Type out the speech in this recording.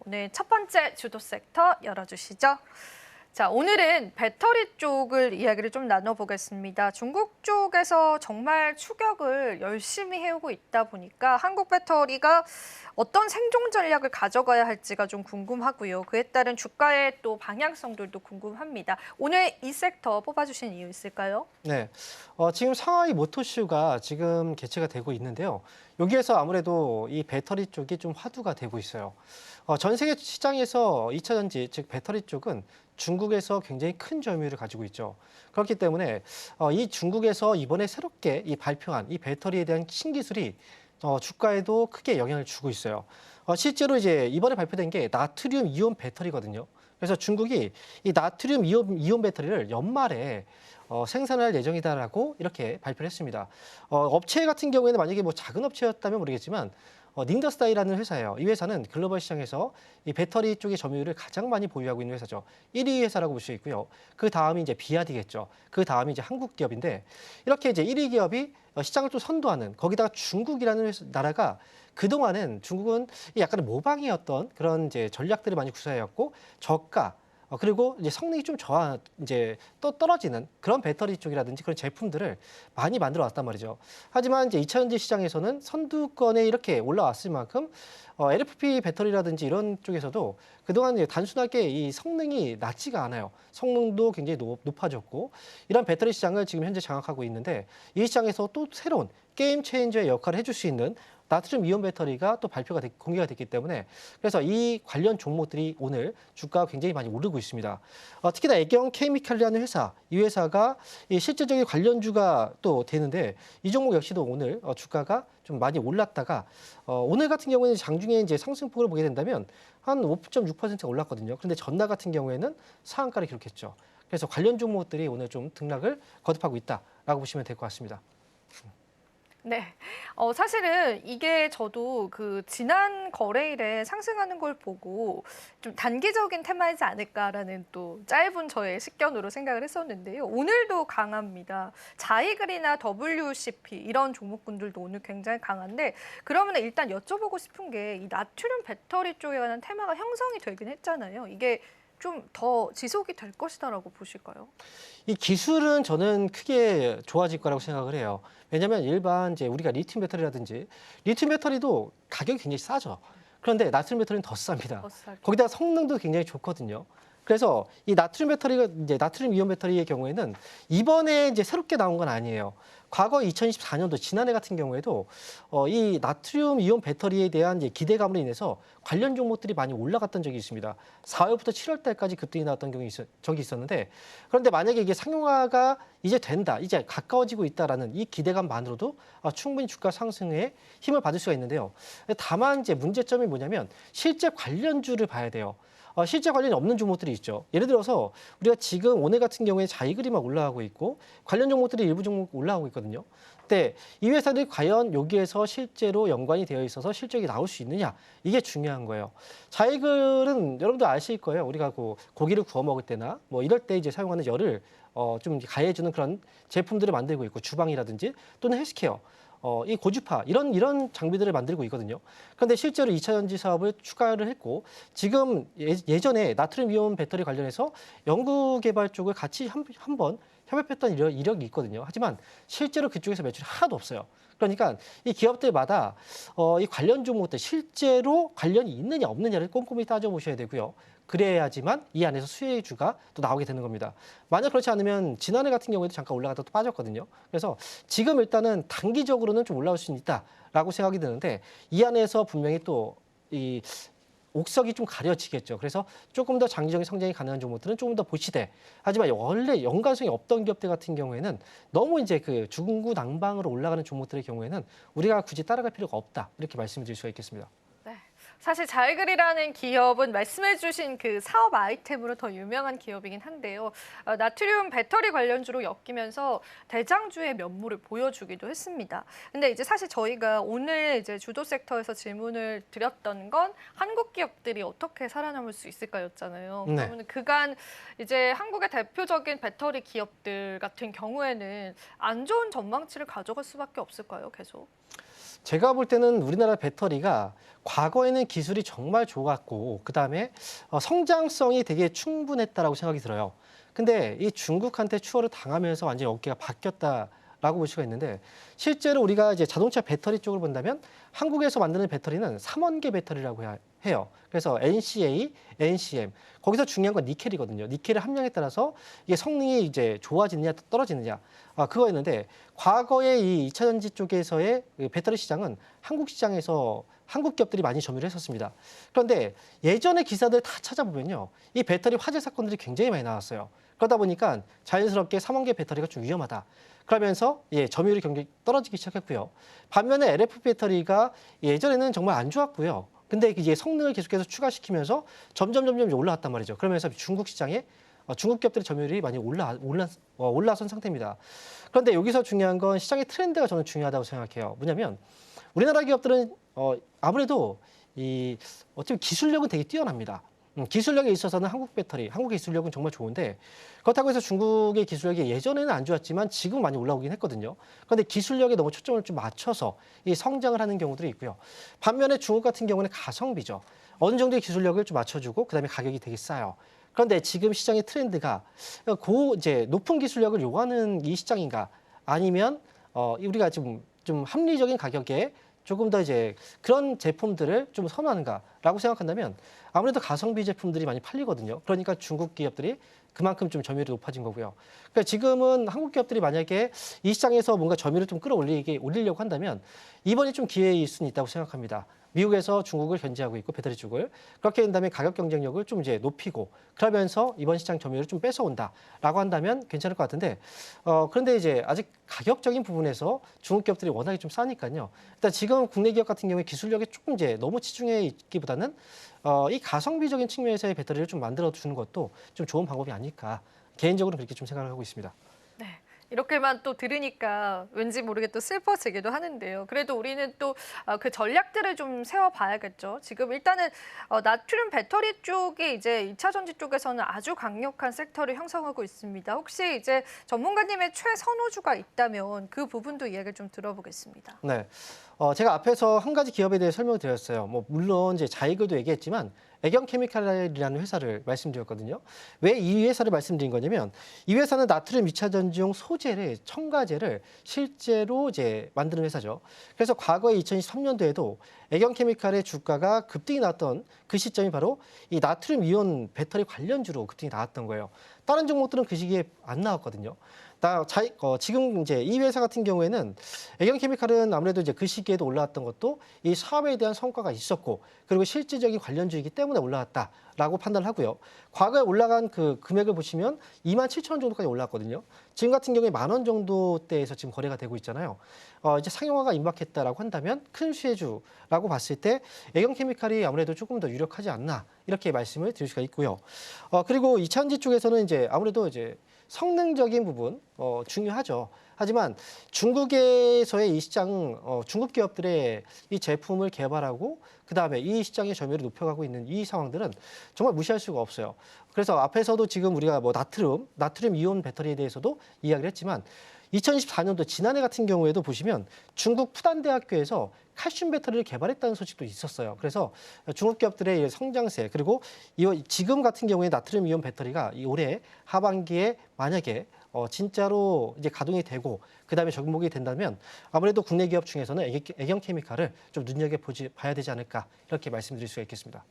오늘 첫 번째 주도 섹터 열어주시죠. 자, 오늘은 배터리 쪽을 이야기를 좀 나눠보겠습니다. 중국 쪽에서 정말 추격을 열심히 해오고 있다 보니까 한국 배터리가 어떤 생존 전략을 가져가야 할지가 좀 궁금하고요. 그에 따른 주가의 또 방향성들도 궁금합니다. 오늘 이 섹터 뽑아주신 이유 있을까요? 네, 지금 상하이 모터쇼가 지금 개최가 되고 있는데요. 여기에서 아무래도 이 배터리 쪽이 좀 화두가 되고 있어요. 전 세계 시장에서 2차 전지, 즉 배터리 쪽은 중국에서 굉장히 큰 점유율을 가지고 있죠. 그렇기 때문에 이 중국에서 이번에 새롭게 이 발표한 이 배터리에 대한 신기술이 주가에도 크게 영향을 주고 있어요. 실제로 이제 이번에 발표된 게 나트륨 이온 배터리거든요. 그래서 중국이 이 나트륨 이온 배터리를 연말에 생산할 예정이다라고 이렇게 발표를 했습니다. 업체 같은 경우에는 만약에 뭐 작은 업체였다면 모르겠지만 닝더스타이라는 회사예요. 이 회사는 글로벌 시장에서 이 배터리 쪽의 점유율을 가장 많이 보유하고 있는 회사죠. 1위 회사라고 볼 수 있고요. 그 다음이 이제 비아디겠죠. 그 다음이 이제 한국 기업인데 이렇게 이제 1위 기업이 시장을 또 선도하는 거기다가 중국이라는 나라가 그동안은 중국은 약간 모방이었던 그런 이제 전략들을 많이 구사해왔고 저가 그리고 이제 성능이 좀 이제 또 떨어지는 그런 배터리 쪽이라든지 그런 제품들을 많이 만들어 왔단 말이죠. 하지만 이제 2차 전지 시장에서는 선두권에 이렇게 올라왔을 만큼 LFP 배터리라든지 이런 쪽에서도 그동안 이제 단순하게 이 성능이 낮지가 않아요. 성능도 굉장히 높아졌고 이런 배터리 시장을 지금 현재 장악하고 있는데 이 시장에서 또 새로운 게임 체인저의 역할을 해줄 수 있는 나트륨 이온 배터리가 또 공개가 됐기 때문에 그래서 이 관련 종목들이 오늘 주가가 굉장히 많이 오르고 있습니다. 특히나 애경 케미칼이라는 회사, 이 회사가 이 실질적인 관련주가 또 되는데 이 종목 역시도 오늘 주가가 좀 많이 올랐다가 오늘 같은 경우에는 장중에 이제 상승폭을 보게 된다면 한 5.6%가 올랐거든요. 그런데 전날 같은 경우에는 상한가를 기록했죠. 그래서 관련 종목들이 오늘 좀 등락을 거듭하고 있다라고 보시면 될 것 같습니다. 네. 사실은 이게 저도 그 지난 거래일에 상승하는 걸 보고 좀 단기적인 테마이지 않을까라는 또 짧은 저의 식견으로 생각을 했었는데요. 오늘도 강합니다. 자이글이나 WCP 이런 종목군들도 오늘 굉장히 강한데 그러면 일단 여쭤보고 싶은 게 이 나트륨 배터리 쪽에 관한 테마가 형성이 되긴 했잖아요. 이게 좀 더 지속이 될 것이다라고 보실까요? 이 기술은 저는 크게 좋아질 거라고 생각을 해요. 왜냐하면 일반 이제 우리가 리튬 배터리라든지 리튬 배터리도 가격이 굉장히 싸죠. 그런데 나트륨 배터리는 더 쌉니다. 더 싸게. 거기다가 성능도 굉장히 좋거든요. 그래서 이 나트륨 배터리가 이제 나트륨 이온 배터리의 경우에는 이번에 이제 새롭게 나온 건 아니에요. 과거 2024년도 지난해 같은 경우에도 이 나트륨 이온 배터리에 대한 이제 기대감으로 인해서 관련 종목들이 많이 올라갔던 적이 있습니다. 4월부터 7월 달까지 급등이 나왔던 적이 있었는데 그런데 만약에 이게 상용화가 이제 된다, 이제 가까워지고 있다라는 이 기대감만으로도 충분히 주가 상승에 힘을 받을 수가 있는데요. 다만 이제 문제점이 뭐냐면 실제 관련주를 봐야 돼요. 실제 관련이 없는 종목들이 있죠. 예를 들어서 우리가 지금 오늘 같은 경우에 자이글이 막 올라가고 있고 관련 종목들이 일부 종목 올라가고 있거든요. 근데 이 회사들이 과연 여기에서 실제로 연관이 되어 있어서 실적이 나올 수 있느냐 이게 중요한 거예요. 자이글은 여러분들 아실 거예요. 우리가 고기를 구워 먹을 때나 뭐 이럴 때 이제 사용하는 열을 좀 가해주는 그런 제품들을 만들고 있고 주방이라든지 또는 헬스케어. 이 고주파 이런 장비들을 만들고 있거든요. 그런데 실제로 2차 전지 사업을 추가를 했고 지금 예전에 나트륨 이온 배터리 관련해서 연구 개발 쪽을 같이 한번 협업했던 이력이 있거든요. 하지만 실제로 그쪽에서 매출이 하나도 없어요. 그러니까 이 기업들마다 이 관련 종목들 실제로 관련이 있느냐 없느냐를 꼼꼼히 따져보셔야 되고요. 그래야지만 이 안에서 수혜주가 또 나오게 되는 겁니다. 만약 그렇지 않으면 지난해 같은 경우에도 잠깐 올라가다 또 빠졌거든요. 그래서 지금 일단은 단기적으로는 좀 올라올 수 있다라고 생각이 드는데 이 안에서 분명히 또 이 옥석이 좀 가려지겠죠. 그래서 조금 더 장기적인 성장이 가능한 종목들은 조금 더 보시되 하지만 원래 연관성이 없던 기업들 같은 경우에는 너무 이제 그 중구난방으로 올라가는 종목들의 경우에는 우리가 굳이 따라갈 필요가 없다 이렇게 말씀드릴 수가 있겠습니다. 네. 사실 자이글이라는 기업은 말씀해주신 그 사업 아이템으로 더 유명한 기업이긴 한데요. 나트륨 배터리 관련주로 엮이면서 대장주의 면모를 보여주기도 했습니다. 근데 이제 사실 저희가 오늘 이제 주도 섹터에서 질문을 드렸던 건 한국 기업들이 어떻게 살아남을 수 있을까였잖아요. 네. 그러면 그간 이제 한국의 대표적인 배터리 기업들 같은 경우에는 안 좋은 전망치를 가져갈 수밖에 없을까요, 계속? 제가 볼 때는 우리나라 배터리가 과거에는 기술이 정말 좋았고 그다음에 성장성이 되게 충분했다라고 생각이 들어요. 근데 이 중국한테 추월을 당하면서 완전히 어깨가 바뀌었다라고 볼 수가 있는데 실제로 우리가 이제 자동차 배터리 쪽을 본다면 한국에서 만드는 배터리는 3원계 배터리라고 해요. 그래서 NCA, NCM 거기서 중요한 건 니켈이거든요. 니켈의 함량에 따라서 이게 성능이 이제 좋아지느냐 떨어지느냐 그거였는데 과거에 이 2차 전지 쪽에서의 그 배터리 시장은 한국 시장에서 한국 기업들이 많이 점유를 했었습니다. 그런데 예전의 기사들 다 찾아보면요. 이 배터리 화재 사건들이 굉장히 많이 나왔어요. 그러다 보니까 자연스럽게 3원계 배터리가 좀 위험하다. 그러면서 점유율이 굉장히 떨어지기 시작했고요. 반면에 LFP 배터리가 예전에는 정말 안 좋았고요. 근데 이제 성능을 계속해서 추가시키면서 점점 올라왔단 말이죠. 그러면서 중국 시장에 중국 기업들의 점유율이 많이 올라선 상태입니다. 그런데 여기서 중요한 건 시장의 트렌드가 저는 중요하다고 생각해요. 뭐냐면 우리나라 기업들은 아무래도 어차피 기술력은 되게 뛰어납니다. 기술력에 있어서는 한국 배터리, 한국 기술력은 정말 좋은데 그렇다고 해서 중국의 기술력이 예전에는 안 좋았지만 지금 많이 올라오긴 했거든요. 그런데 기술력에 너무 초점을 좀 맞춰서 이 성장을 하는 경우들이 있고요. 반면에 중국 같은 경우는 가성비죠. 어느 정도의 기술력을 좀 맞춰주고 그다음에 가격이 되게 싸요. 그런데 지금 시장의 트렌드가 이제 높은 기술력을 요구하는 이 시장인가 아니면 우리가 좀 합리적인 가격에 조금 더 이제 그런 제품들을 좀 선호하는가라고 생각한다면 아무래도 가성비 제품들이 많이 팔리거든요. 그러니까 중국 기업들이 그만큼 좀 점유율이 높아진 거고요. 그러니까 지금은 한국 기업들이 만약에 이 시장에서 뭔가 점유율을 좀 올리려고 한다면 이번이 좀 기회일 수는 있다고 생각합니다. 미국에서 중국을 견제하고 있고 배터리 쪽을 그렇게 된다면 가격 경쟁력을 좀 이제 높이고 그러면서 이번 시장 점유율을 좀 뺏어온다라고 한다면 괜찮을 것 같은데 그런데 이제 아직 가격적인 부분에서 중국 기업들이 워낙에 좀 싸니까요. 일단 지금 국내 기업 같은 경우에 기술력에 조금 이제 너무 치중해 있기보다는 이 가성비적인 측면에서의 배터리를 좀 만들어 주는 것도 좀 좋은 방법이 아닐까 개인적으로 그렇게 좀 생각을 하고 있습니다. 네. 이렇게만 또 들으니까 왠지 모르게 또 슬퍼지기도 하는데요. 그래도 우리는 또 그 전략들을 좀 세워봐야겠죠. 지금 일단은 나트륨 배터리 쪽이 이제 2차 전지 쪽에서는 아주 강력한 섹터를 형성하고 있습니다. 혹시 이제 전문가님의 최선호주가 있다면 그 부분도 이야기를 좀 들어보겠습니다. 네. 제가 앞에서 한 가지 기업에 대해 설명을 드렸어요. 뭐 물론 이제 자이글도 얘기했지만 애경케미칼이라는 회사를 말씀드렸거든요. 왜 이 회사를 말씀드린 거냐면 이 회사는 나트륨 2차 전지용 소재를 첨가제를 실제로 이제 만드는 회사죠. 그래서 과거에 2023년도에도 애경케미칼의 주가가 급등이 나왔던 그 시점이 바로 이 나트륨 이온 배터리 관련주로 급등이 나왔던 거예요. 다른 종목들은 그 시기에 안 나왔거든요. 지금 이제 이 회사 같은 경우에는 애경케미칼은 아무래도 이제 그 시기에도 올라왔던 것도 이 사업에 대한 성과가 있었고 그리고 실질적인 관련주이기 때문에 올라왔다라고 판단을 하고요. 과거에 올라간 그 금액을 보시면 27,000원 정도까지 올랐거든요. 지금 같은 경우에 10,000원 정도대에서 지금 거래가 되고 있잖아요. 이제 상용화가 임박했다라고 한다면 큰 수혜주라고 봤을 때 애경케미칼이 아무래도 조금 더 유력하지 않나 이렇게 말씀을 드릴 수가 있고요. 그리고 이차전지 쪽에서는 이제 아무래도 이제 성능적인 부분 중요하죠. 하지만 중국에서의 이 시장, 중국 기업들의 이 제품을 개발하고 그다음에 이 시장의 점유율을 높여가고 있는 이 상황들은 정말 무시할 수가 없어요. 그래서 앞에서도 지금 우리가 뭐 나트륨 이온 배터리에 대해서도 이야기를 했지만 2024년도 지난해 같은 경우에도 보시면 중국 푸단대학교에서 칼슘 배터리를 개발했다는 소식도 있었어요. 그래서 중국 기업들의 성장세 그리고 지금 같은 경우에 나트륨 이온 배터리가 이 올해 하반기에 만약에 진짜로 이제 가동이 되고 그다음에 적목이 된다면 아무래도 국내 기업 중에서는 애경케미칼을 좀 눈여겨봐야 되지 않을까 이렇게 말씀드릴 수가 있겠습니다.